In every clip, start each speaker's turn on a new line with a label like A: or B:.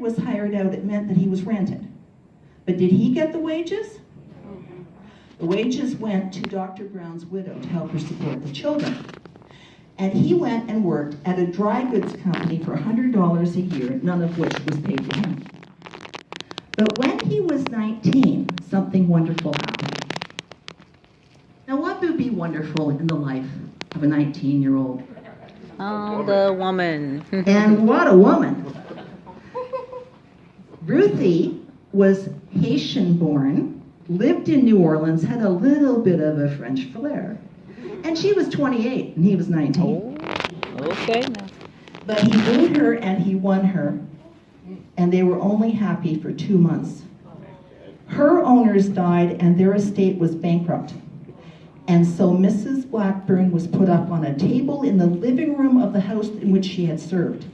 A: was hired out, it meant that he was rented. But did he get the wages? The wages went to Dr. Brown's widow to help her support the children. And he went and worked at a dry goods company for $100 a year, none of which was paid to him. But when he was 19, something wonderful happened. Now, what would be wonderful in the life of a 19-year-old?
B: Oh, the woman.
A: And what a woman. Ruthie was Haitian-born, lived in New Orleans, had a little bit of a French flair. And she was 28 and he was 19.
B: Oh, okay.
A: But he wooed her and he won her, and they were only happy for 2 months. Her owners died and their estate was bankrupt. And so Mrs. Blackburn was put up on a table in the living room of the house in which she had served.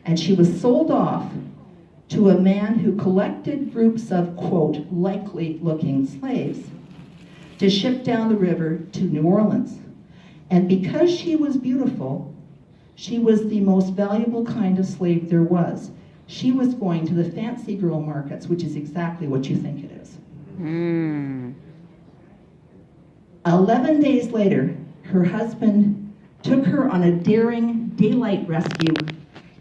A: And she was sold off to a man who collected groups of, quote, likely-looking slaves to ship down the river to New Orleans. And because she was beautiful, she was the most valuable kind of slave there was. She was going to the fancy girl markets, which is exactly what you think it is. 11 days later, her husband took her on a daring daylight rescue,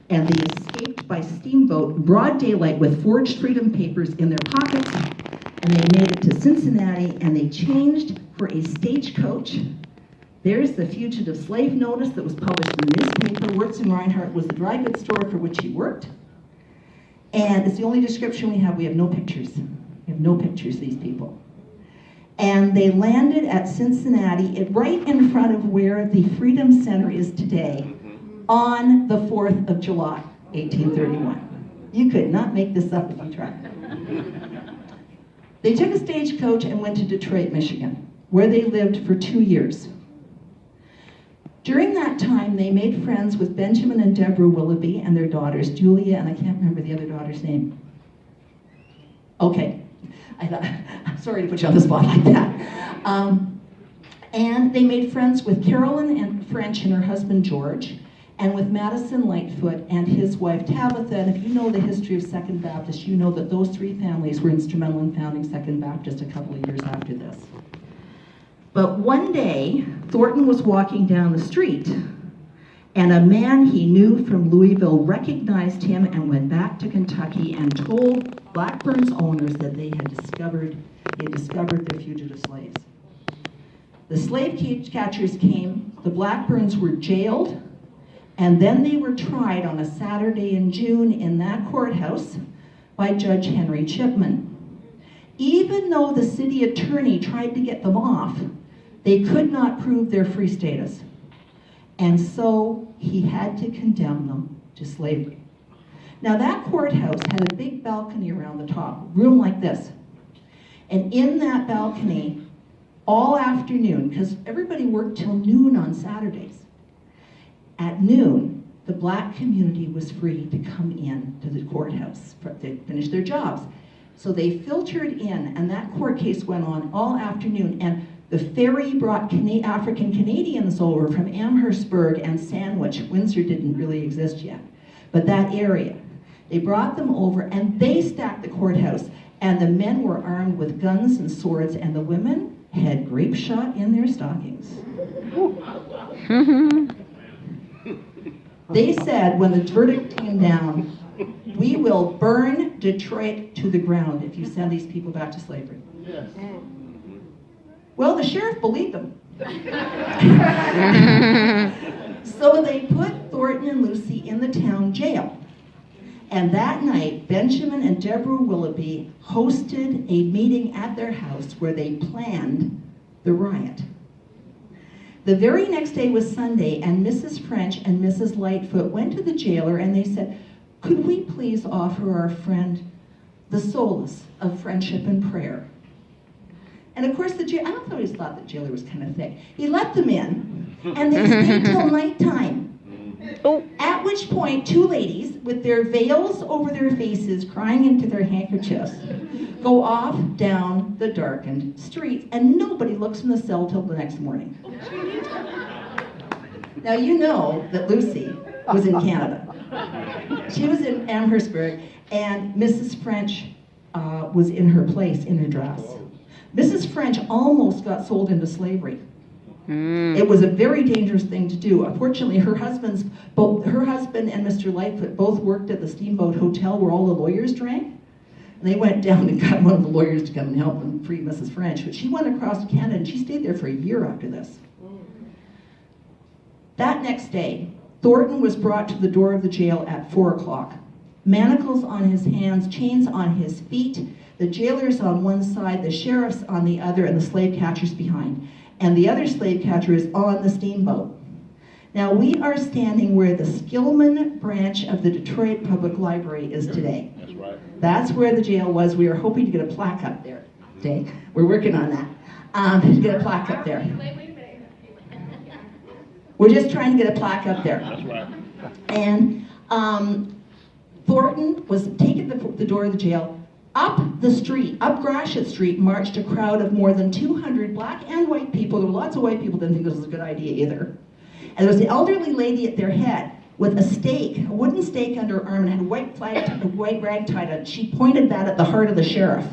A: and they escaped by steamboat, broad daylight, with forged freedom papers in their pockets, and they made it to Cincinnati, and they changed for a stagecoach. There's the fugitive slave notice that was published in the newspaper. Wurtz and Reinhardt was the dry goods store for which he worked. And it's the only description we have. We have no pictures. We have no pictures of these people. And they landed at Cincinnati, right in front of where the Freedom Center is today, on the 4th of July, 1831. You could not make this up if you tried. They took a stagecoach and went to Detroit, Michigan, where they lived for 2 years. During that time, they made friends with Benjamin and Deborah Willoughby and their daughters, Julia, and I can't remember the other daughter's name. Okay, I'm sorry to put you on the spot like that. And they made friends with Carolyn and French and her husband, George, and with Madison Lightfoot and his wife, Tabitha. And if you know the history of Second Baptist, you know that those three families were instrumental in founding Second Baptist a couple of years after this. But one day, Thornton was walking down the street, and a man he knew from Louisville recognized him and went back to Kentucky and told Blackburn's owners that they had discovered their fugitive slaves. The slave catchers came, the Blackburns were jailed, and then they were tried on a Saturday in June in that courthouse by Judge Henry Chipman. Even though the city attorney tried to get them off, they could not prove their free status. And so he had to condemn them to slavery. Now that courthouse had a big balcony around the top, room like this. And in that balcony, all afternoon, because everybody worked till noon on Saturdays, at noon, the black community was free to come in to the courthouse to finish their jobs. So they filtered in, and that court case went on all afternoon, and the ferry brought African Canadians over from Amherstburg and Sandwich. Windsor didn't really exist yet, but that area. They brought them over, and they stacked the courthouse, and the men were armed with guns and swords, and the women had grape shot in their stockings. They said, when the verdict came down, we will burn Detroit to the ground if you send these people back to slavery. Yes. Well, the sheriff believed them. So they put Thornton and Lucy in the town jail. And that night, Benjamin and Deborah Willoughby hosted a meeting at their house where they planned the riot. The very next day was Sunday, and Mrs. French and Mrs. Lightfoot went to the jailer and they said, "Could we please offer our friend the solace of friendship and prayer?" And of course, I always thought the jailer was kind of thick. He let them in, and they stayed till nighttime. At which point, two ladies, with their veils over their faces, crying into their handkerchiefs, go off down the darkened streets, and nobody looks in the cell till the next morning. Now you know that Lucy was in Canada. She was in Amherstburg, and Mrs. French was in her place, in her dress. Mrs. French almost got sold into slavery. It was a very dangerous thing to do. Unfortunately, her husband and Mr. Lightfoot both worked at the Steamboat Hotel where all the lawyers drank. And they went down and got one of the lawyers to come and help them free Mrs. French. But she went across to Canada, and she stayed there for a year after this. That next day, Thornton was brought to the door of the jail at 4 o'clock. Manacles on his hands, chains on his feet, the jailers on one side, the sheriffs on the other, and the slave catchers behind. And the other slave catcher is on the steamboat. Now we are standing where the Skillman branch of the Detroit Public Library is today.
C: That's right.
A: That's where the jail was. We are hoping to get a plaque up there today. We're working on that, to get a plaque up there. We're just trying to get a plaque up there.
C: That's right.
A: And Thornton was taken to the door of the jail. Up the street, up Gratiot Street, marched a crowd of more than 200 black and white people. There were lots of white people who didn't think this was a good idea either. And there was the elderly lady at their head with a stake, a wooden stake under her arm, and had a white rag tied on it. She pointed that at the heart of the sheriff.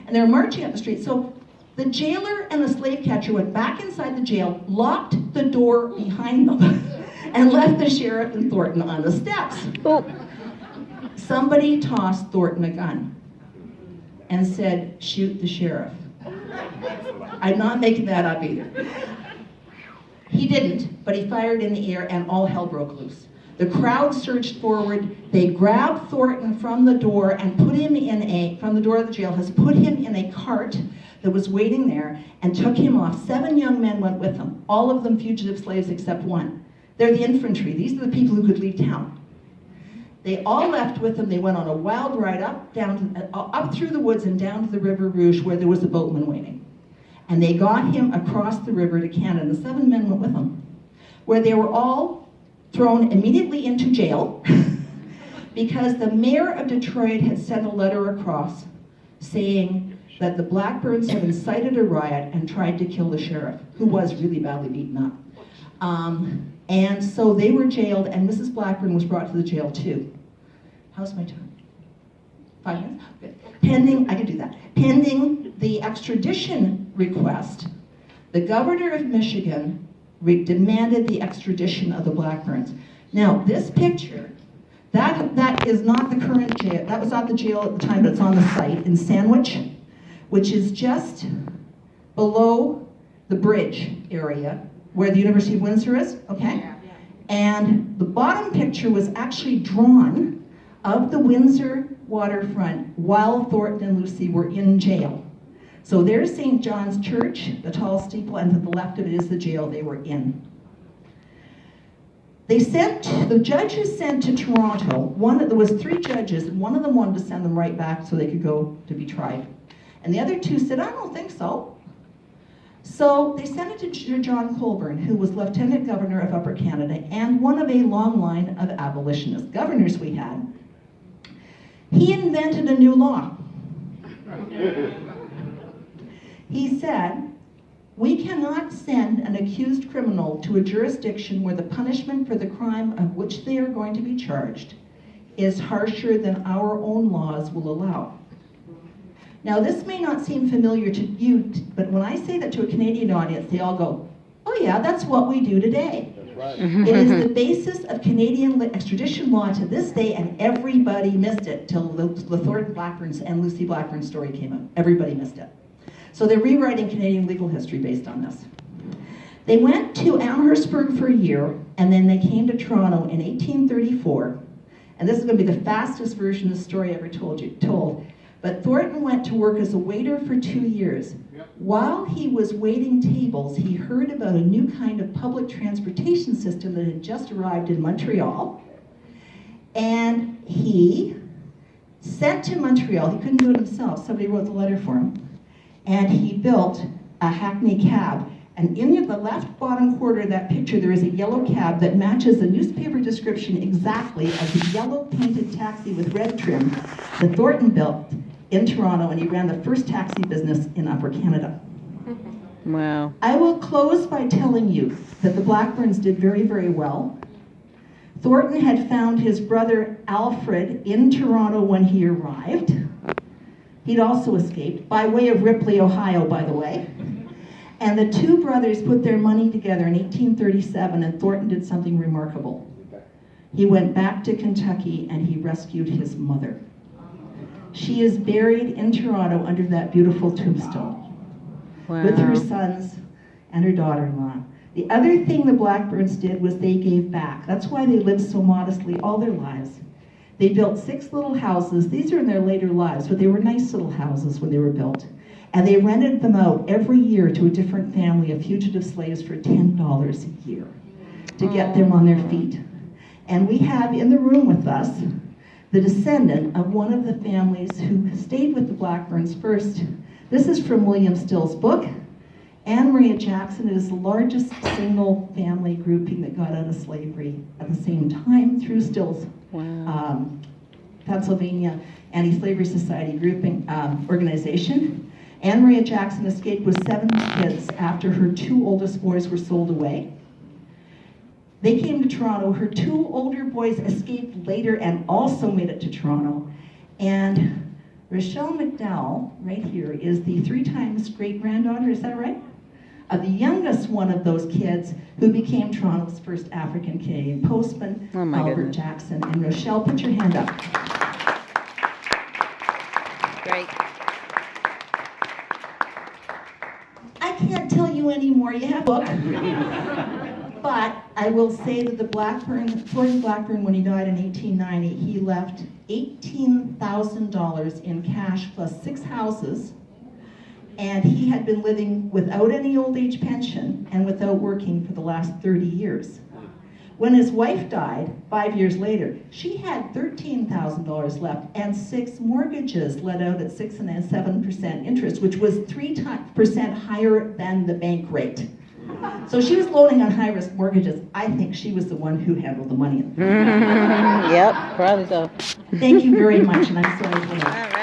A: And they were marching up the street. So the jailer and the slave catcher went back inside the jail, locked the door behind them, and left the sheriff and Thornton on the steps.
B: Oh.
A: Somebody tossed Thornton a gun and said, "Shoot the sheriff." I'm not making that up either. He didn't, but he fired in the air and all hell broke loose. The crowd surged forward. They grabbed Thornton from the door and put him from the door of the jailhouse, put him in a cart that was waiting there and took him off. 7 young men went with them, all of them fugitive slaves except one. They're the infantry. These are the people who could leave town. They all left with him. They went on a wild ride up through the woods and down to the River Rouge where there was a boatman waiting. And they got him across the river to Canada. The 7 men went with him, where they were all thrown immediately into jail because the mayor of Detroit had sent a letter across saying that the Blackburns had incited a riot and tried to kill the sheriff, who was really badly beaten up. And so they were jailed, and Mrs. Blackburn was brought to the jail too. How's my time? 5 minutes? Good. Pending the extradition request, the governor of Michigan demanded the extradition of the Blackburns. Now, this picture, that is not the current jail. That was not the jail at the time, but it's on the site in Sandwich, which is just below the bridge area where the University of Windsor is, okay? Yeah. And the bottom picture was actually drawn of the Windsor waterfront while Thornton and Lucy were in jail. So there's St. John's Church, the tall steeple, and to the left of it is the jail they were in. The judges sent to Toronto, there was 3 judges, and one of them wanted to send them right back so they could go to be tried. And the other 2 said, "I don't think so." So they sent it to John Colborne, who was Lieutenant Governor of Upper Canada and one of a long line of abolitionist governors we had. He invented a new law. He said, "We cannot send an accused criminal to a jurisdiction where the punishment for the crime of which they are going to be charged is harsher than our own laws will allow." Now, this may not seem familiar to you, but when I say that to a Canadian audience, they all go, "Oh yeah, that's what we do today."
C: That's right.
A: It is the basis of Canadian extradition law to this day, and everybody missed it till the Thornton Blackburns and Lucy Blackburn story came out. Everybody missed it. So they're rewriting Canadian legal history based on this. They went to Amherstburg for a year, and then they came to Toronto in 1834. And this is going to be the fastest version of the story ever told. But Thornton went to work as a waiter for 2 years. Yep. While he was waiting tables, he heard about a new kind of public transportation system that had just arrived in Montreal. And he sent to Montreal, he couldn't do it himself, somebody wrote the letter for him. And he built a hackney cab. And in the left bottom corner of that picture, there is a yellow cab that matches the newspaper description exactly as the yellow painted taxi with red trim that Thornton built in Toronto, and he ran the first taxi business in Upper Canada.
B: Wow.
A: I will close by telling you that the Blackburns did very, very well. Thornton had found his brother Alfred in Toronto when he arrived. He'd also escaped, by way of Ripley, Ohio, by the way. And the two brothers put their money together in 1837, and Thornton did something remarkable. He went back to Kentucky and he rescued his mother. She is buried in Toronto under that beautiful tombstone.
B: Wow.
A: With her sons and her daughter-in-law. The other thing the Blackburns did was they gave back. That's why they lived so modestly all their lives. They built 6 little houses. These are in their later lives, but they were nice little houses when they were built. And they rented them out every year to a different family of fugitive slaves for $10 a year to get them on their feet. And we have in the room with us the descendant of one of the families who stayed with the Blackburns first. This is from William Still's book. Anne Maria Jackson is the largest single family grouping that got out of slavery at the same time through Still's Pennsylvania Anti-Slavery Society grouping organization. Anne Maria Jackson escaped with 7 kids after her 2 oldest boys were sold away. They came to Toronto. Her 2 older boys escaped later and also made it to Toronto. And Rochelle McDowell, right here, is the 3 times great-granddaughter, is that right? Of the youngest one of those kids who became Toronto's first African-Canadian postman, Albert Jackson. And Rochelle, put your hand up.
B: Great.
A: I can't tell you anymore. You have a book. But I will say that Gordon Blackburn, when he died in 1890, he left $18,000 in cash plus 6 houses, and he had been living without any old age pension and without working for the last 30 years. When his wife died, 5 years later, she had $13,000 left and 6 mortgages let out at 6 and 7% interest, which was 3% higher than the bank rate. So she was loaning on high-risk mortgages. I think she was the one who handled the money.
B: Yep, probably so.
A: Thank you very much, and I'm sorry for that.